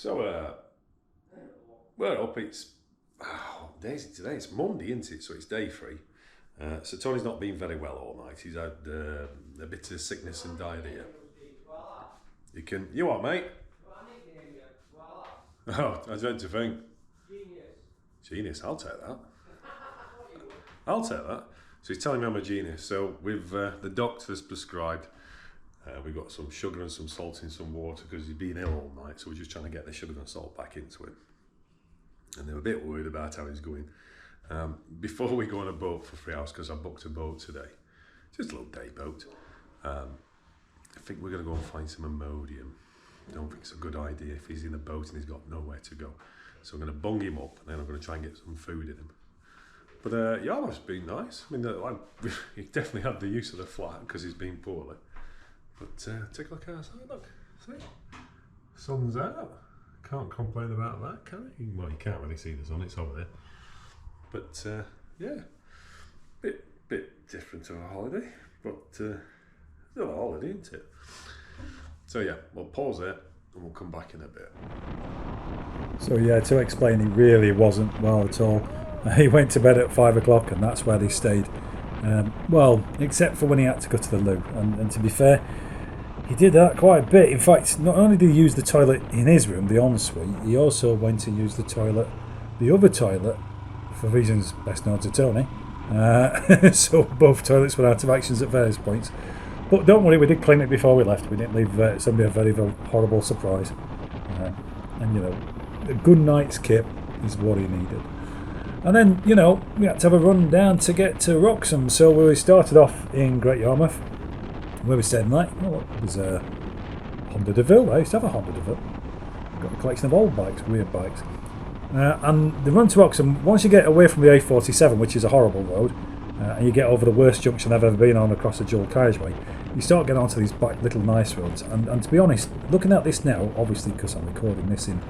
So, we're up. It's today. It's Monday, isn't it? So it's day 3. So Tony's not been very well all night. He's had a bit of sickness and diarrhea. You are, mate? Oh, I was meant to think. Genius. I'll take that. I'll take that. So he's telling me I'm a genius. So with the doctor's prescribed. We've got some sugar and some salt in some water because he's been ill all night, so we're just trying to get the sugar and salt back into him. And they're a bit worried about how he's going. Before we go on a boat for 3 hours, because I booked a boat today, just a little day boat, I think we're going to go and find some Imodium. I don't think it's a good idea if he's in a boat and he's got nowhere to go. So I'm going to bung him up and then I'm going to try and get some food in him. But yeah, it's been nice. I mean, he definitely had the use of the flat because he's been poorly. But take a look outside, look, see? Sun's out. Can't complain about that, can you? Well, you can't really see the sun, it's over there. But yeah, bit different to a holiday, but still a holiday, isn't it? So yeah, we'll pause there and we'll come back in a bit. So yeah, to explain, he really wasn't well at all. He went to bed at 5 o'clock and that's where they stayed. Well, except for when he had to go to the loo. And to be fair, he did that quite a bit. In fact, not only did he use the toilet in his room, the ensuite, he also went to use the other toilet, for reasons best known to Tony. So both toilets were out of actions at various points. But don't worry, we did clean it before we left. We didn't leave somebody a very, very horrible surprise. And you know, a good night's kip is what he needed. And then, you know, we had to have a run down to get to Wroxham. So we started off in Great Yarmouth, where we stayed the night. Oh, look, there's a Honda DeVille. I used to have a Honda DeVille. Got a collection of old bikes, weird bikes. And the run to Wroxham, once you get away from the A47, which is a horrible road, and you get over the worst junction I've ever been on across the dual carriageway, you start getting onto these little nice roads. And to be honest, looking at this now, obviously because I'm recording this in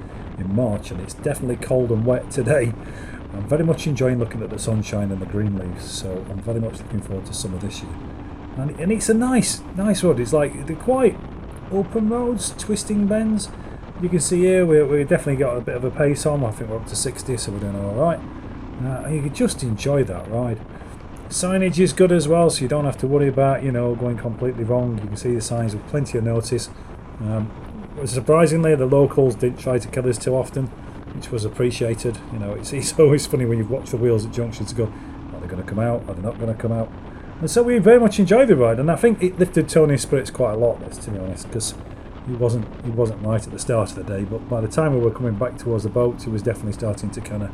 March and it's definitely cold and wet today, I'm very much enjoying looking at the sunshine and the green leaves, so I'm very much looking forward to summer this year. And it's a nice road. It's like, they're quite open roads, twisting bends. You can see here we definitely got a bit of a pace on. I think we're up to 60, so we're doing alright. You can just enjoy that ride. Signage is good as well, so you don't have to worry about, you know, going completely wrong. You can see the signs with plenty of notice. Surprisingly, the locals didn't try to kill us too often, which was appreciated. You know, it's always funny when you watch the wheels at junctions to go, are they going to come out? Are they not going to come out? And so we very much enjoyed the ride, and I think it lifted Tony's spirits quite a lot, to be honest, because he wasn't right at the start of the day, but by the time we were coming back towards the boat, he was definitely starting to kind of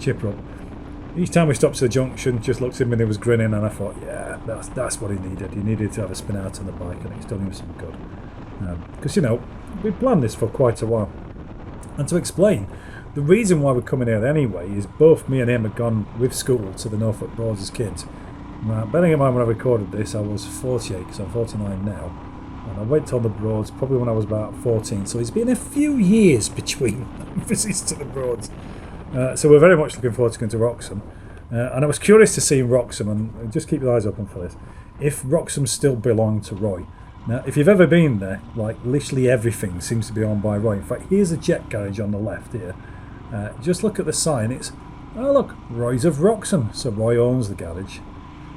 chipper up. Each time we stopped to the junction, just looked at him and he was grinning, and I thought, yeah, that's what he needed. He needed to have a spin out on the bike, and it's done him some good. Because, you know, we planned this for quite a while. And to explain, the reason why we're coming here anyway is both me and him had gone with school to the Norfolk Broads as kids. Bearing in mind when I recorded this, I was 48, because I'm 49 now, and I went on the Broads probably when I was about 14, so it's been a few years between visits to the Broads. So we're very much looking forward to going to Wroxham, and I was curious to see in Wroxham, and just keep your eyes open for this, if Wroxham still belonged to Roy. Now, if you've ever been there, like literally everything seems to be owned by Roy. In fact, here's a jet garage on the left here. Just look at the sign, it's, oh look, Roy's of Wroxham, so Roy owns the garage.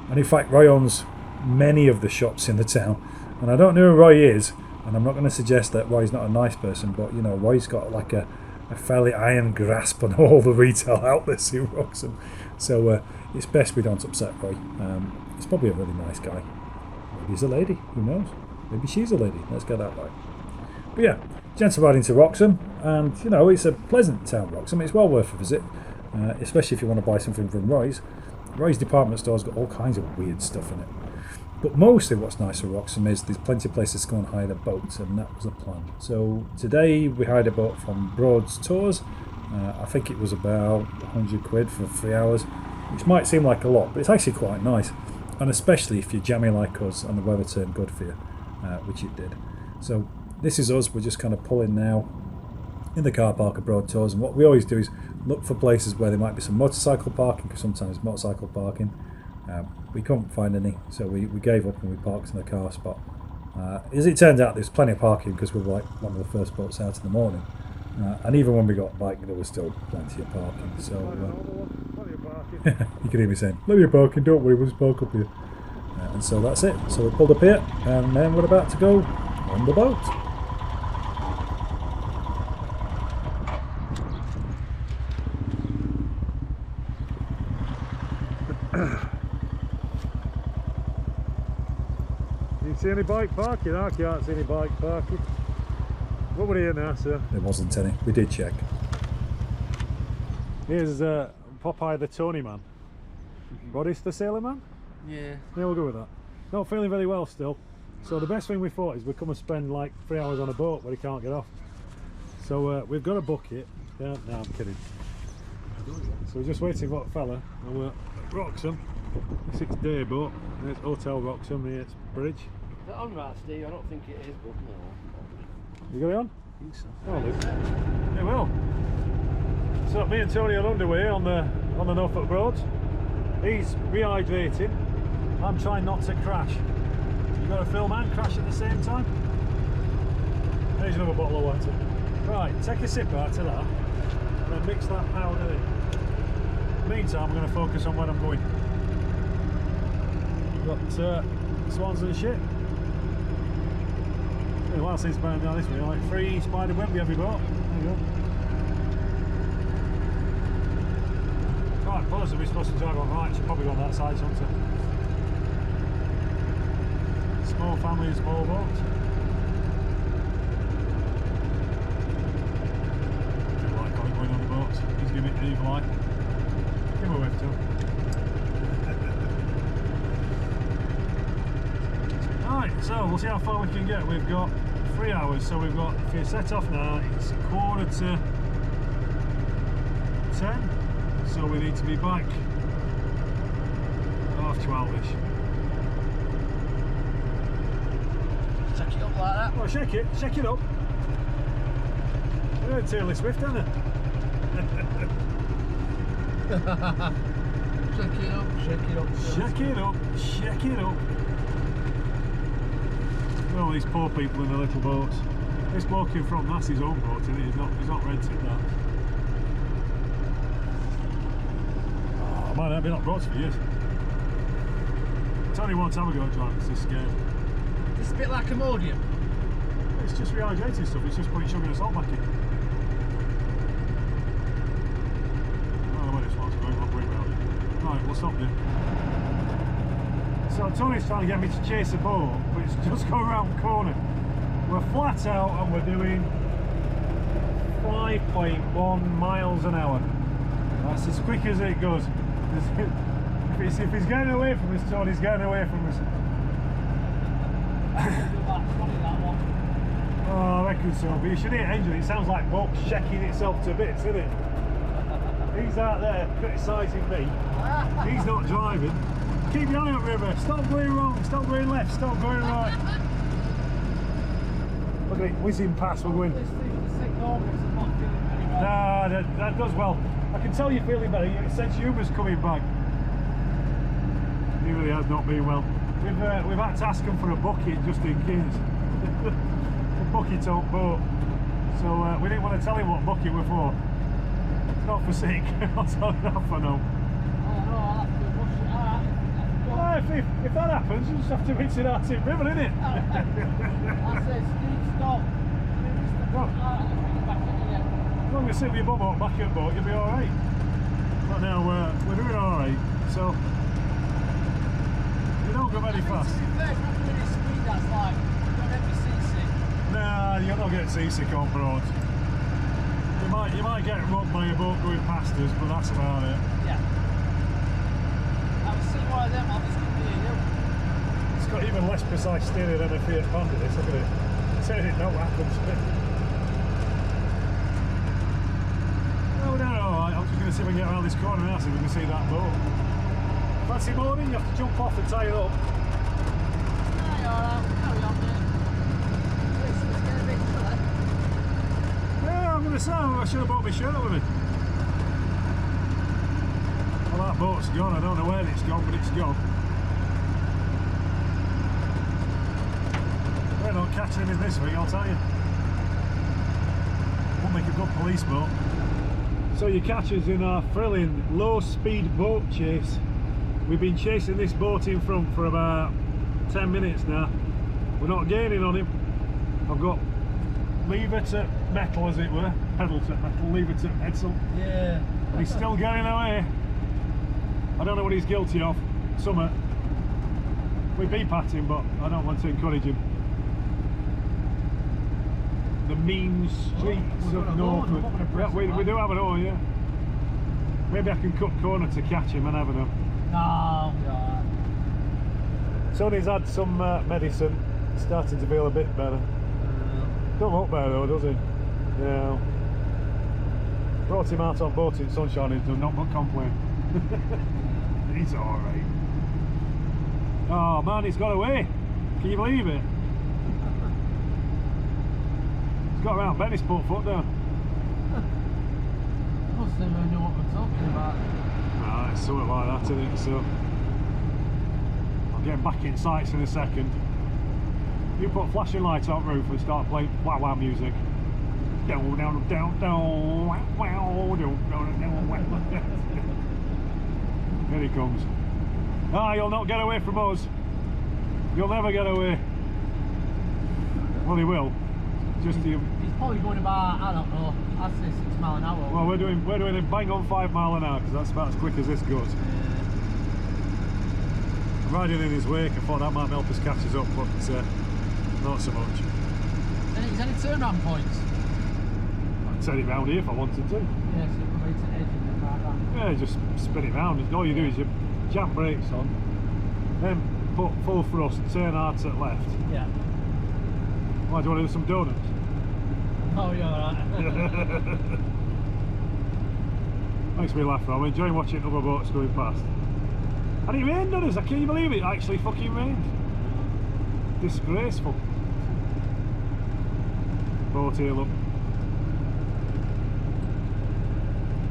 And in fact, Roy owns many of the shops in the town. And I don't know who Roy is, and I'm not going to suggest that Roy's not a nice person, but, you know, Roy's got like a fairly iron grasp on all the retail outlets in Wroxham. So it's best we don't upset Roy. He's probably a really nice guy. Maybe he's a lady, who knows? Maybe she's a lady, let's get that right. But yeah, gents are riding to Wroxham, and, you know, it's a pleasant town, Wroxham. It's well worth a visit, especially if you want to buy something from Roy's. Roy's department store's got all kinds of weird stuff in it. But mostly what's nice for Wroxham is there's plenty of places to go and hire a boat, and that was the plan. So today we hired a boat from Broads Tours. I think it was about 100 quid for 3 hours, which might seem like a lot, but it's actually quite nice. And especially if you're jammy like us and the weather turned good for you, which it did. So this is us, we're just kind of pulling now in the car park at Broad Tours, and what we always do is look for places where there might be some motorcycle parking, because sometimes motorcycle parking, we couldn't find any, so we gave up and we parked in the car spot. As it turned out, there's plenty of parking because we were like one of the first boats out in the morning, And even when we got back, there was still plenty of parking. So you can hear me saying, "Plenty of parking, don't worry, we'll just park up here." And so that's it. So we pulled up here, and then we're about to go on the boat. You see any bike parking? I can't see any bike parking. What were here now, sir? There wasn't any. We did check. Here's Popeye the Tony man. Boris the Sailor Man? Yeah. Yeah, we'll go with that. Not feeling very well still. So the best thing we thought is we come and spend like 3 hours on a boat where he can't get off. So we've got a bucket. Yeah, no, I'm kidding. So we're just waiting for that fella. And we're at Wroxham. 6-day boat. There's Hotel Wroxham, the bridge. Is that on right, Steve? I don't think it is, but no. You got it on? I think so. Oh, Luke. Yeah, well. So me and Tony are underway on the Norfolk roads. He's rehydrating. I'm trying not to crash. You got to film and crash at the same time. There's another bottle of water. Right, take a sip out of that and then mix that powder in. In the meantime, I'm going to focus on where I'm going. We've got swans and shit. Been a while since been down this way. Like 3 spider web every boat. There you go. Right, policy we're supposed to drive on right. Should probably go on that side, shouldn't it? Small family, small boat. Don't like going on the boats. He's giving it the evil eye. Give him a whiff too. Right, so we'll see how far we can get. We've got 3 hours, so we've got, if you set off now, it's 11:45, so we need to be back 12:30ish. Shake it up like that. Oh, shake it up. You're Taylor Swift, aren't you? Shake it up, shake it up. Shake it up, shake it up. All these poor people in the little boats. This bloke in front, that's his own boat, isn't it? He's not renting that. Oh man, I've been on boats for years. Tony one time ago driving because he's scared. It's a bit like Imodium. It's just rehydrating stuff, it's just putting sugar and salt back in. I don't know where this one's going, I'll bring it round. Right, we'll stop there. So Tony's trying to get me to chase a boat, but it's just going around the corner. We're flat out and we're doing 5.1 miles an hour. That's as quick as it goes. If he's getting away from us, Tony's getting away from us. Oh, I reckon so, but you should hear engine. It sounds like boat shaking itself to bits, isn't it? He's out there criticising me. He's not driving. Keep your eye on river. Stop going wrong. Stop going left. Stop going right. Look at it whizzing past. We're going. Nah, that does well. I can tell you're feeling better. Your sense of humour's coming back. He really has not been well. We've had to ask him for a bucket just in case. A bucket top boat. So we didn't want to tell him what bucket we're for. It's not for sick. I'll tell you that for now. If that happens, you just have to rinse it out in river, innit? I said, Steve, stop. As long as you sit with your bum up back at the boat, you'll be alright. But now we're doing alright, so you don't go very fast. Nah, you're not getting seasick on roads. You might get rubbed by a boat going past us, but that's about it. Yeah. I've seen one of them on this video. It's got even less precise steering than a Fiat Panda, this, look at it. Saying it don't happen. Oh, no, alright, I'm just going to see if we can get around this corner now so we can see that boat. Fancy morning, you have to jump off and tie it up. Yeah, alright, carry on, mate. It's getting a bit chilly. Yeah, I'm going to say, I should have brought my shirt with me. Well, that boat's gone, I don't know where it's gone, but it's gone. We're not catching him this week, I'll tell you. We'll make a good police boat. So you catch us in our thrilling low-speed boat chase. We've been chasing this boat in front for about 10 minutes now. We're not gaining on him. I've got lever to metal, as it were, pedal to metal, lever to metal. Yeah. He's still getting away. I don't know what he's guilty of. Summer. We beep at him, but I don't want to encourage him. The mean streets of Norfolk. Yeah, we do have an oar, yeah. Maybe I can cut corner to catch him, I never know. No, yeah. Sonny's had some medicine, starting to feel a bit better. Don't look better though, does he? Yeah. Brought him out on boat in sunshine, he's done not but complain. He's alright. Oh man, he's got away. Can you believe it? He's got around Benny's put foot down. Must even know what we're talking about. Ah, it's something like that, isn't it? So I'll get back in sights in a second. You put flashing lights on roof and start playing wow wow music. Down, down, down, down, wow, wow, down, down, down, wow. Here he comes. Ah, you'll not get away from us. You'll never get away. Well, he will. Just you. He's probably going about, I don't know, I'd say 6 mile an hour. Well, we're doing a bang on 5 mile an hour because that's about as quick as this goes. I'm riding in his wake. I thought that might help us catch us up, but not so much. Is any turnaround points? I'd turn it round here if I wanted to. Yeah, so you're probably to edge and like that. Yeah, just spin it round. All you do is you jam brakes on, then put full thrust, turn hard to the left. Yeah. Why, do you want to do some donuts? Oh, you're alright. Makes me laugh though. I'm enjoying watching other boats going past. And it rained on us, I can't believe it actually fucking rained. Disgraceful. Boat here, look.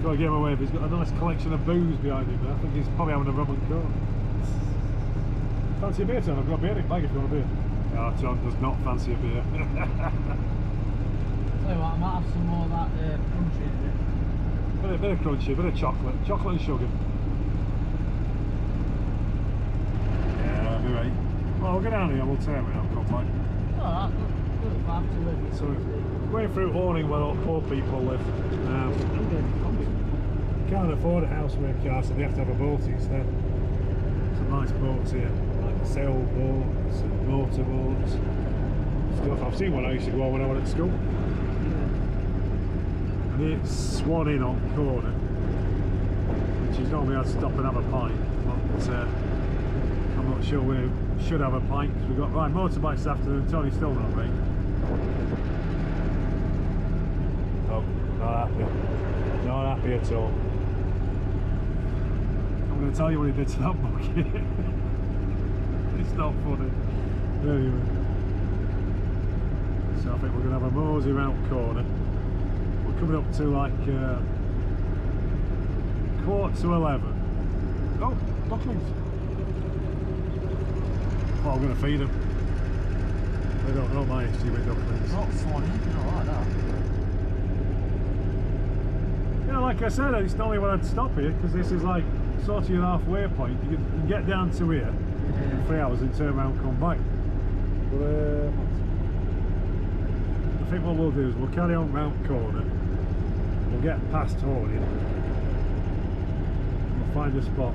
Gotta give him away, but he's got a nice collection of booze behind him there. I think he's probably having a rum and coke. Fancy a beer, Tom? I've got a beer in it bag if you want a beer. Oh, Tom does not fancy a beer. Tell you what, I might have some more of that crunchy in it. Bit of crunchy, bit of chocolate and sugar. Yeah, that'll be right. Well, we'll go down here and we'll turn it and come back. Oh, good. I'll have to live. So, going through Horning where all poor people live. Can't afford a house with a car, so they have to have a boat instead. Some nice boats here, like sailboats and motorboats. Stuff. I've seen one I used to go on when I went at school. And it's swan in on corner, which is normally I'd stop and have a pint, but I'm not sure we should have a pint because we've got right motorbikes this afternoon. Tony's still not right. Oh, not happy. Not happy at all. I'm going to tell you what he did to that bucket. It's not funny. Anyway. So I think we're going to have a mosey round corner. We're coming up to like 11:15. Oh, ducklings. Well, I'm going to feed them. They don't know my history with ducklings. Not funny, you know, like that. Yeah, like I said, it's not only when I'd stop here because this is like sort of your halfway point. You can get down to here in 3 hours and turn around and come back. But I think what we'll do is we'll carry on round corner. We'll get past Horning. We'll find a spot.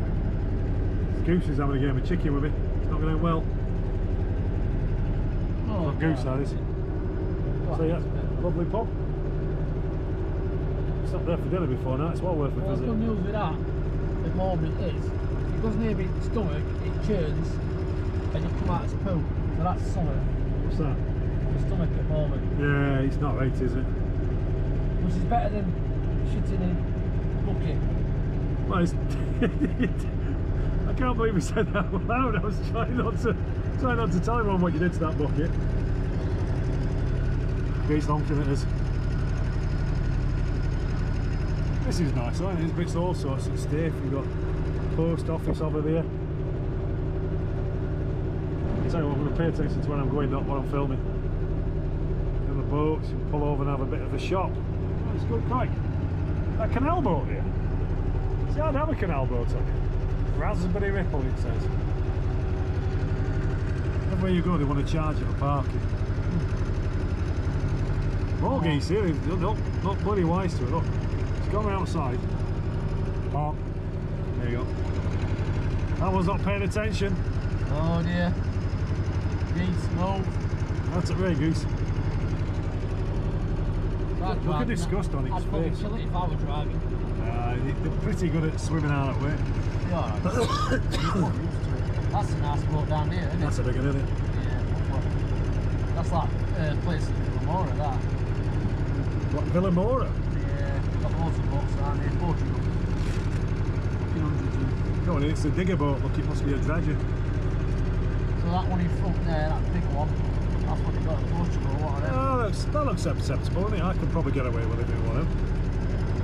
Goose is having a game of chicken with me. It's not going well. Oh, Not Goose, that is. So yeah, lovely pub. Stopped there for dinner before now. It's well worth a Well, visit. good news with that, the moment is, if it goes near my stomach, it churns and you come out as poo. So that's something. What's that? The stomach at the moment. Yeah, it's not right, is it? Which is better than shitting in a bucket. Well, it's I can't believe we said that out loud. I was trying not to tell everyone what you did to that bucket. He's honking at us. This is nice, isn't it? There's bits all sorts of stuff. You've got post office over there. I tell you what, I'm going to pay attention to when I'm going, not what I'm filming. And the boats, you pull over and have a bit of a shop. it's good quite. A canal boat here. See, I'd have a canal boat on here. Raspberry Ripple, it says. Everywhere you go, they want to charge you for parking. More geese here, look bloody wise to it, look. It's gone outside. Oh, there you go. That one's not paying attention. Oh dear. Geese, move. That's a very goose. Look at disgust on its I'd probably face. kill it if I were driving. They're pretty good at swimming out that way. Yeah, alright. That's a nice boat down here, isn't it? That's a big one, isn't it? Yeah, that's like place in Villamora, that. What, Villamora? Yeah, got loads of boats down here, Portugal. Fucking hundreds of them. No, it's a digger boat, look, it must be a dredger. So that one in front there, that big one, that's what they got in Portugal, what are they? Oh, that looks acceptable, isn't it? I could probably get away with it if you want to.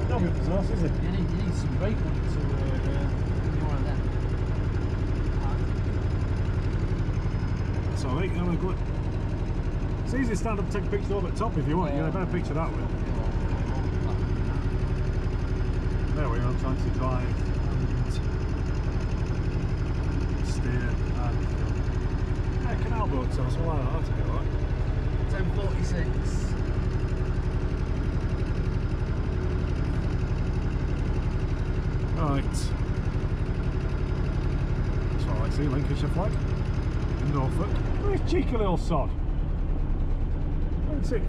Not good for us, is it? You need some great money to do one of them. That's alright, have a good. It's easy to stand up and take a picture over the top if you want. You get a better picture that way. There we are, I'm trying to drive and steer and yeah, canal boats or something like that, that'd be alright. 1046. Right. That's all I see, Lancashire flag. Norfolk. Oh, this cheeky little sod.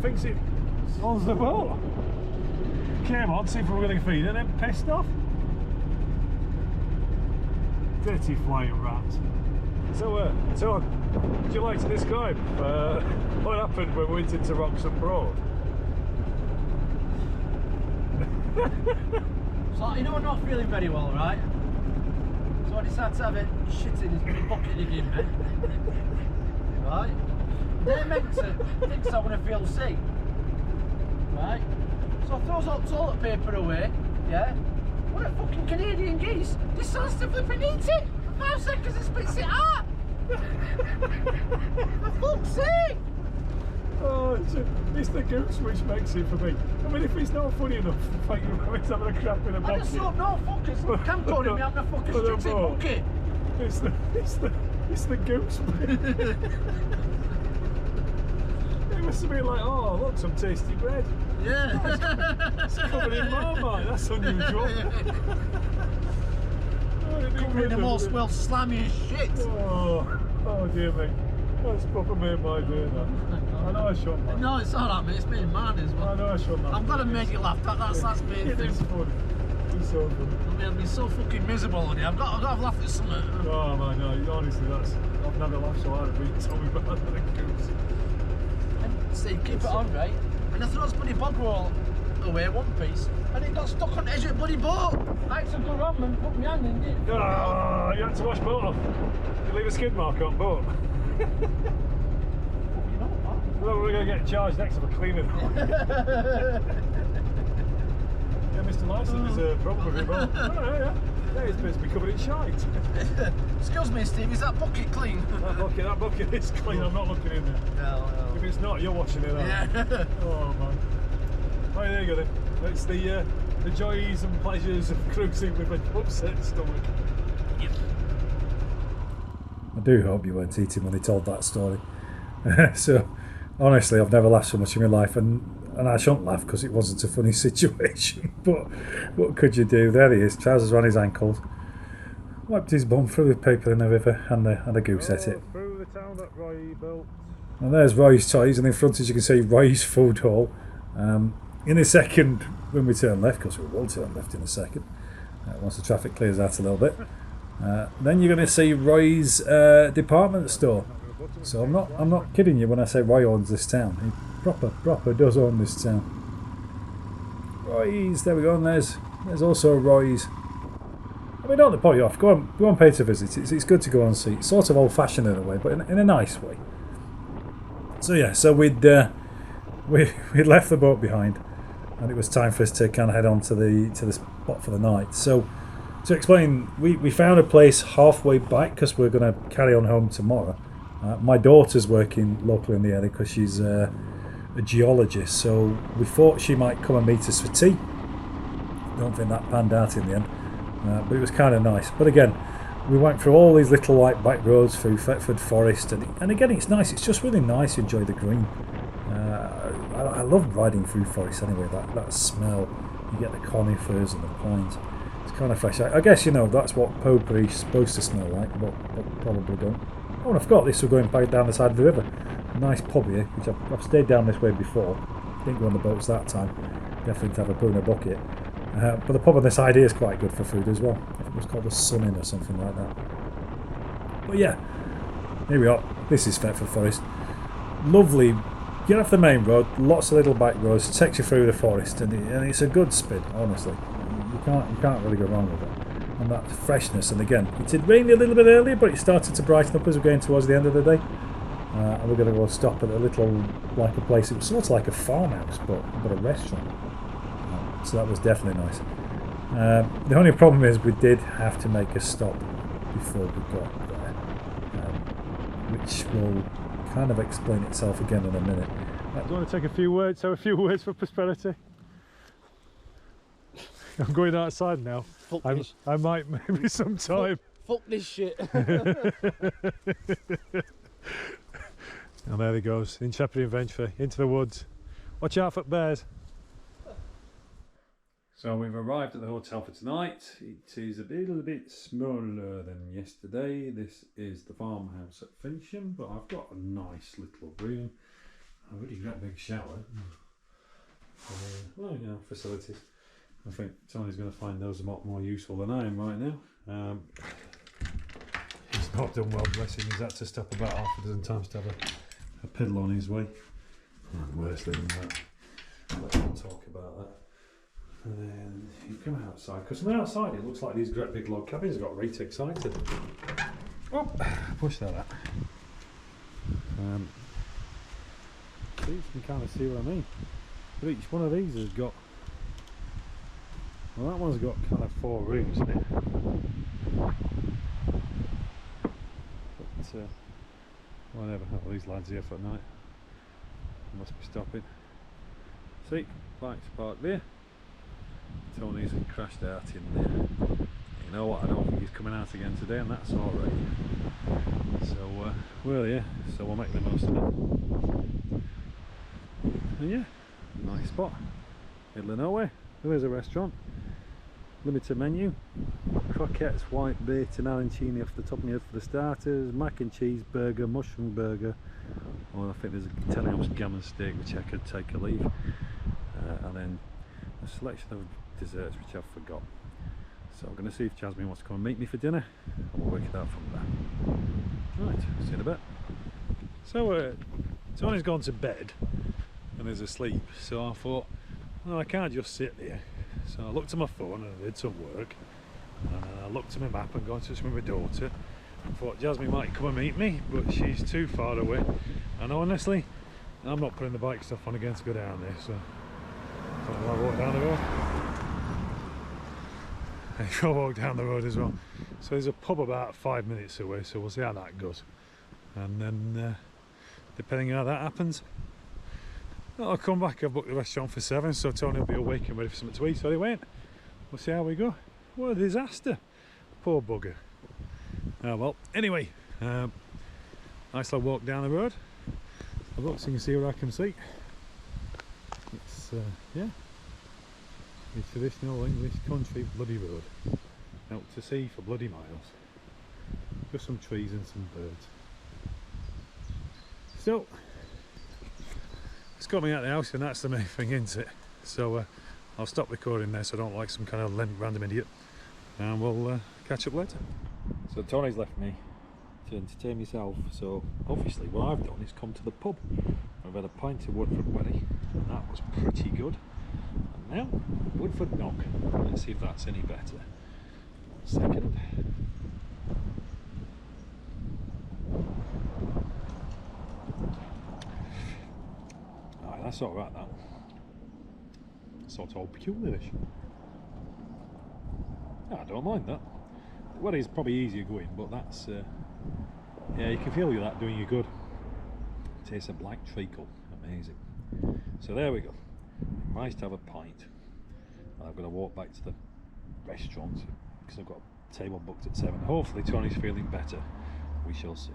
Thinks it owns the boat. Came on, see if we were going to feed it, and then pissed off. Dirty flying rat. So, would you like to describe what happened when we went into Wroxham Broad? So, you know, I'm not feeling very well, right? So I decided to have a shit in his bucket again, mate. Right? They're meant to think I'm going to feel sick. Right? So I throws all toilet paper away, yeah? What a fucking Canadian geese decides to flip and eat it! 5 seconds and spits it out! For fuck's sake! Oh, it's the goose which makes it for me. I mean, if it's not funny enough, like it's having a crap in a bucket. I just hope no fuckers camcording me having a fucking shit in bucket. It's the goose bit. It must have been like, oh, look, some tasty bread. Yeah. It's covered in Marmite, that's unusual. Covered in the most well slamiest shit. Oh dear me. That's proper made my day, that. I know I shot that. No, it's alright, mate. It's made mine as well. I know I shot that. I'm glad I made you laugh. That's main It thing. is funny. It's so funny. I mean, I've been so fucking miserable on you. I've got to laugh at something. Oh man, no, honestly, I've never laughed so hard at being told me about the goose. And Steve, keep it on, right? And I threw this bloody bog roll away one piece, and it got stuck on the edge of the bloody boat. I had to go around and put my hand in it. Oh, you had to wash boat off. You leave a skid mark on boat. Well, we're going to get charged next for cleaning. Yeah, Mr. Lyson, there's a problem with your boat. Oh, yeah. Yeah, it's supposed to be covered in shite. Excuse me, Steve, is that bucket clean? That bucket is clean, I'm not looking in there. No. If it's not, you're watching it out. Yeah. Oh, man. Oh, there you go then. It's the joys and pleasures of cruising with an upset stomach. Yep. I do hope you weren't eating when they told that story. So, honestly, I've never laughed so much in my life, and I shouldn't laugh because it wasn't a funny situation. But what could you do? There he is, trousers around his ankles, wiped his bum, threw the paper in the river, and the goose ate it. Through the town that Roy built. And there's Roy's toys, and in front, as you can see, Roy's food hall. In a second, when we turn left, because we will turn left in a second, once the traffic clears out a little bit, then you're going to see Roy's department store. So I'm not kidding you when I say Roy owns this town. He proper does own this town. Roy's, there we go, and there's also Roy's. I mean, don't let put you off. Go on, pay to visit. It's good to go and see. It's sort of old-fashioned in a way, but in a nice way. So yeah, so we'd left the boat behind, and it was time for us to kind of head on to the spot for the night. So to explain, we found a place halfway back because we're going to carry on home tomorrow. My daughter's working locally in the area because she's a geologist, so we thought she might come and meet us for tea. Don't think that panned out in the end, but it was kind of nice. But again, we went through all these little like back roads through Thetford Forest, and again, it's nice. It's just really nice to enjoy the green. I love riding through forests anyway. That smell, you get the conifers and the pines. It's kind of fresh. I guess that's what potpourri is supposed to smell like, but probably don't. Oh, and I forgot this was going back down the side of the river. A nice pub here, which I've stayed down this way before. Didn't go on the boats that time. Definitely to have a poo in a bucket. But the pub on the side here is quite good for food as well. I think it was called the Sun Inn or something like that. But yeah, here we are. This is Thetford Forest. Lovely. Get off the main road, lots of little back roads, takes you through the forest, and it's a good spin, honestly. You can't really go wrong with it. And that freshness, and again, it did rain a little bit earlier, but it started to brighten up as we're going towards the end of the day. And we're going to go stop at a little, like a place, it was sort of like a farmhouse, but a restaurant. So that was definitely nice. The only problem is we did have to make a stop before we got there, which will kind of explain itself again in a minute. Do you want to take a few words for prosperity? I'm going outside now. I might maybe sometime. Fuck this shit. And there he goes, in Shepherding Venture, into the woods. Watch out for bears. So we've arrived at the hotel for tonight. It is a little bit smaller than yesterday. This is the farmhouse at Fincham, but I've got a nice little room. I've already got a big shower. Facilities. I think Tony's going to find those a lot more useful than I am right now. He's not done well, bless him. He's had to stop about half a dozen times to have a piddle on his way. And worse than that. Let's not talk about that. And then you come outside, because from the outside it looks like these great big log cabins got right excited. Oh, push that out. See, you can kind of see what I mean. But each one of these has got, well, that one's got kind of 4 rooms in it. But whatever, all these lads here for night. Must be stopping. See, bike's parked there. Tony's crashed out in there. You know what, I don't think he's coming out again today, and that's alright. So we're here, so we'll make the most of it. And yeah, nice spot. Middle of nowhere. There's a restaurant. Limited menu. Croquettes, white bait and arancini off the top of my head for the starters. Mac and cheese burger, mushroom burger. Or I think there's a 10-ounce gammon steak which I could take or leave. And then a selection of desserts which I've forgot. So I'm going to see if Jasmine wants to come and meet me for dinner, and we'll work it out from there. Right, see you in a bit. So Tony's gone to bed and is asleep, so I thought, well, I can't just sit there. So I looked at my phone and I did some work, and I looked at my map and got in touch with my daughter. I thought Jasmine might come and meet me, but she's too far away, and honestly I'm not putting the bike stuff on again to go down there, so I'll walk down the road. I'll walk down the road as well. So there's a pub about 5 minutes away, so we'll see how that goes. And then, depending on how that happens, I'll come back. I've booked the restaurant for 7, so Tony will be awake and ready for something to eat, so he went. We'll see how we go. What a disaster. Poor bugger. Oh well, anyway, nice little walk down the road. I've looked so you can see where I can see. It's, yeah, the traditional English country bloody road. Out to sea for bloody miles. Just some trees and some birds. So, it's got me out of the house, and that's the main thing, isn't it? So, I'll stop recording there so I don't like some kind of random idiot. And we'll catch up later. So Tony's left me to entertain myself, so obviously what I've done is come to the pub. I've had a pint of Woodford Weddy, and that was pretty good. And now, Woodford Knock. Let's see if that's any better. Second. Alright, that's alright, that. Sort of peculiarish. I don't mind that. Well, it's probably easier going, but that's yeah, you can feel that doing you good. Tastes of black treacle, amazing. So there we go. Nice to have a pint. And I'm going to walk back to the restaurant because I've got a table booked at 7. Hopefully Tony's feeling better. We shall see.